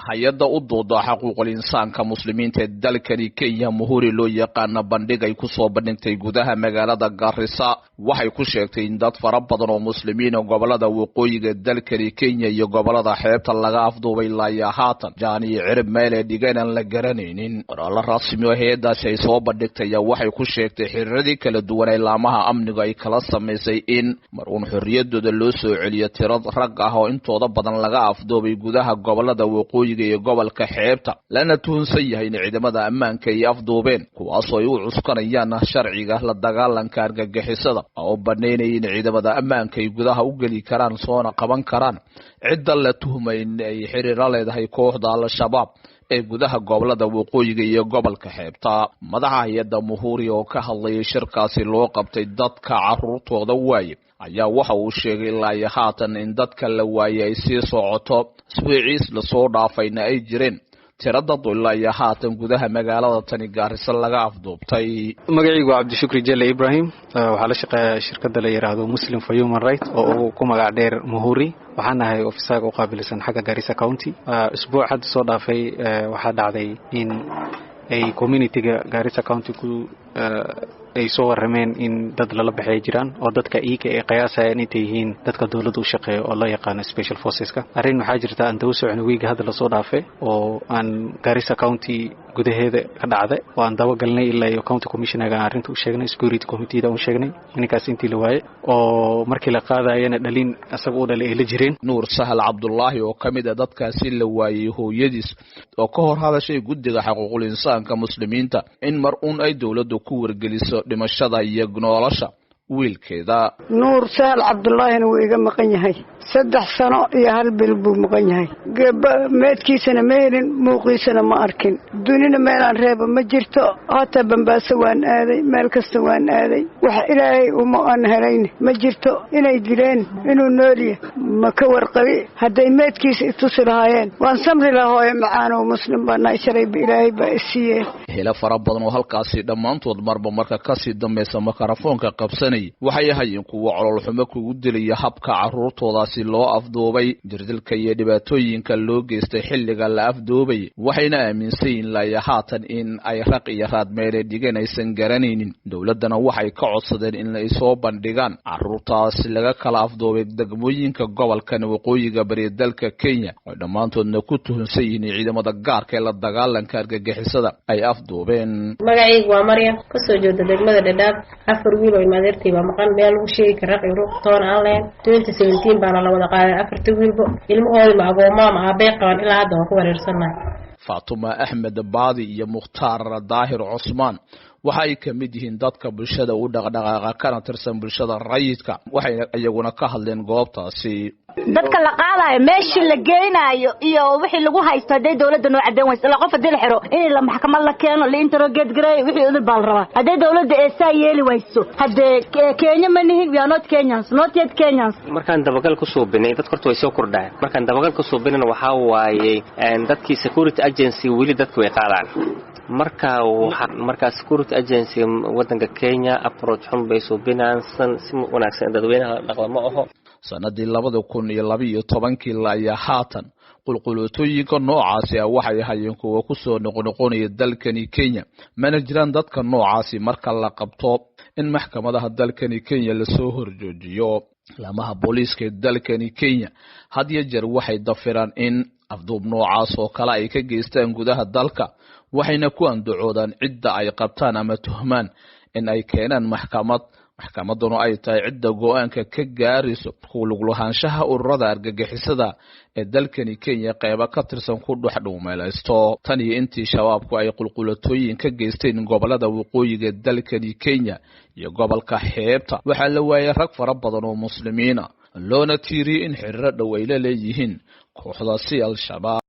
hay-adda u dooda xuquuqul insaanka muslimiinta dalkani Kenya muhuri loo yaqaan bandhig ay ku soo bandhigtay gudaha magaalada Garissa waxay ku sheegtay in dad fara badan oo muslimiin oo gobolada waqooyiga dalkani Kenya iyo gobolada xeebta laga afduubay ilaa haatan jaani cirib meel ay dhigaan la garanaynin qoraal rasmi ah hay'addaasi ay soo bandhigtay waxay ku sheegtay xiriiradii kala duwan ee laamaha amniga ay kala sameysay in mar uun xorriyadooda loo soo celiyo tirad rag ah oo intooda badan laga afduubay gudaha gobolada waqooyiga iyo gobolka xeebta lana tuhunsan yahay in ciidamada ammaanka ay afduubeen kuwaas oo ay u cuskanayaan sharciga la dagaalanka argagixisada oo baneynaya in ciidamada ammaanka ay gudaha u gali karaan soona qaban karaan cidda la tuhmay in ay xiriir la leedahay kooxda al-shabaab ee gudaha gobolada waqooyiga iyo gobolka xeebta madaxa hay'adda muhuri oo ka hadlayay shirkaasi loo qabtay dadka caruurtooda waaye ayaa waxa uu sheegay ilaa haatan in dadka la waayay ay sii socoto isbuuciis la soo dhaafayna ay jireen tirada ilaa haatan gudaha magaalada tani Garissa laga afduubtay magacaygu Cabdishukri Jelle Ibrahim waxa la shaqeeyaa shirkadda la yiraahdo Muslim for Human Rights oo ku magac dheer Muhuri waxaan ahay ofisaga u qaabilsan xagga Garissa County isbuuc had soo dhaafay waxa dhacday in ay community-ga Garissa County ku ay soo warameen in dad la baxay jiraan oo dadka iyaga ay qiyaasayeen intay yihiin dadka dawladda u shaqeeyo oo la yaqaan special forces-ka arrin waxa jirta aan dawo socon weeyga hadda la soo dhaafay oo aan Garissa County gudaheeda ka dhacday oo aan dawo galnay ilaa iyo county commissioner-ga arrinta u sheegnay security committee-da u sheegnay ninkaas intii la waayay oo markii la qaadayna dhalin asaga u dhalay la jireen Nuur Sahal Abdullahi oo kamid ah dadkaasi la waayay hooyadiis oo ka hor hadashay guddiga xuquuqul insaanka muslimiinta in mar uun ay dawladdu ku wargeliso dhimashada iyo nolosha wiilkeeda Nuur Sahal Abdullahi wuu iga maqan yahay 3 sano iyo hal bil buu maqan yahay meedkiisana ma helin muuqiisana ma arkin dunina meelaan reeba ma jirto hata Bambaaso waan aaday meel kasta waan aaday wax ilaahay uma aan helayn ma jirto inay dileen inuu nooliyo ma ka warqabi haday meedkiisa itusi lahaayeen waan samri lahaayeen macaan oo muslim baan isharay ilaahay ba isiiyay hela fara badan oo halkaasi dhamaantood marka ka sii dambaysa makarafoonka qabsanay waxay ahaayeen kuwa calool xumo kugu dilay habka caruurtooda si loo afduubay jirdilka iyo dhibaatooyinka loo geystay xilliga la afduubay waxayna aaminsan la haatan in ay raq iyo raad meelay dhigan aysan garanaynin dawladana waxay ka codsadeen in ay soo bandhigaan caruurtaas laga kala afduubay degmooyinka gobolka waqooyiga bari dalka Kenya oo dhamaantoodna ku tuhunsan yihiin ciidamada gaarka ee la dagaalanka argagixisada ay afduubeen magacaygu waa Maryam ka soo jeeda degmada Dadaab afar wiil oo maadeertay baa maqan meel lagu sheegi karo raq iyo toon aan leen 2017 baan la wada qaaday afartii wiilba ilmahooda ma agooma ma aabay qaban ilaa hadda waan ku wareersanay Fatuma Ahmed Baadi iyo Mukhtaar Daahir Usman waxa ay kamid yihiin dadka bulshada u dhaqdhaqaaqa kana tirsan bulshada rayidka waxay ayaguna ka hadleen goobtaasi dadka la qaadayo meeshii la geenayo iyo wixii lagu haysto haday dawladda noo cadeyn wayso la qof hadii la xiro in la maxkamad la keeno la interrogate gareey wixii uu bal raba haday dawladda ay saa yeeli wayso haday Kenya manihin we are not Kenyans not yet Kenyans markaan dabagal ku soo binay dad korto way soo kordhay markaan dabagal ku soo binayna waxa waaye dadkii security agency wili dadku way qaadaan marka security agency wadanka Kenya approach xun bay soo binaysan si wanaagsan dadweynaha dhaqamo aho sanadii 2012 ilaa haatan qulqulotooyinka noocaasi waxay ahaayeen kuwa ku soo noqonaya dalkani Kenya mana jiraan dadka noocaasi marka la qabto in maxkamadaha dalkani Kenya la soo horjoojiyo lamaha booliiska dalkani Kenya hadiya jeer waxay dafiraan in afduub noocaas oo kala ay ka geystaan gudaha dalka waxayna ku andacoodaan cidda ay qabtaan ama tuhmaan in ay keenaan maxkamaduna ay tahay cidda go'aanka ka gaariso ku lug lahaanshaha ururada argagixisada ee dalkani Kenya qayb ka tirsan ku dhuumeelaysto tan iyo intii shabaabku ay qulqulatooyin ka geysteen gobolada waqooyiga dalkani Kenya iyo gobolka xeebta waxa la waayay rag fara badan oo muslimiina loona tiiriyay in xiriir dhow ay la leeyihiin kooxda al-shabaab